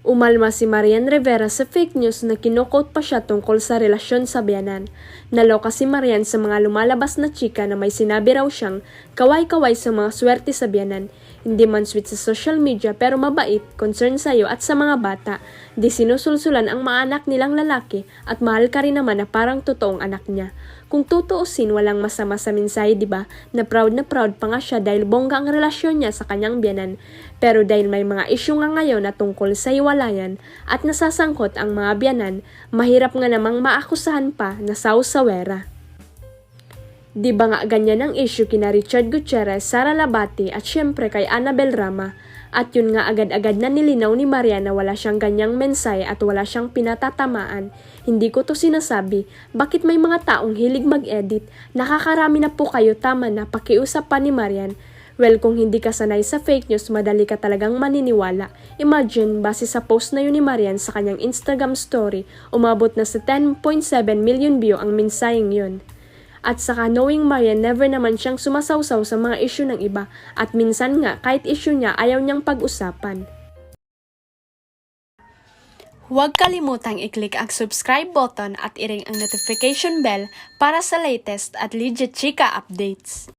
Umalma si Marian Rivera sa fake news na kinukot pa siya tungkol sa relasyon sa biyanan. Naloka si Marian sa mga lumalabas na chika na may sinabi raw siyang kaway-kaway sa mga swerte sa biyanan. Hindi man sweet sa social media pero mabait, concern sa iyo at sa mga bata. Di sinusulsulan ang mga anak nilang lalaki at mahal ka rin naman na parang totoong anak niya. Kung tutuusin, walang masama sa mensahe, di ba? Na proud pa nga siya dahil bongga ang relasyon niya sa kanyang biyanan. Pero dahil may mga isyu nga ngayon na tungkol sa hiwalayan at nasasangkot ang mga biyanan, mahirap nga namang maakusahan pa na sausawera. Di ba nga ganyan ang issue kina Richard Gutierrez, Sara Labati at syempre kay Annabel Rama? At yun nga agad-agad na nilinaw ni Maria na wala siyang ganyang mensahe at wala siyang pinatatamaan. Hindi ko to sinasabi, bakit may mga taong hilig mag-edit? Nakakarami na po kayo, tama na, pakiusap pa ni Marian. Well, kung hindi ka sanay sa fake news, madali ka talagang maniniwala. Imagine, base sa post na yun ni Marian sa kanyang Instagram story, umabot na sa 10.7 million view ang mensaheng yun. At saka knowing Marian, never naman siyang sumasawsaw sa mga issue ng iba at minsan nga kahit issue niya ayaw niyang pag-usapan. Huwag kalimutang i-click ang subscribe button at i-ring ang notification bell para sa latest at legit chika updates.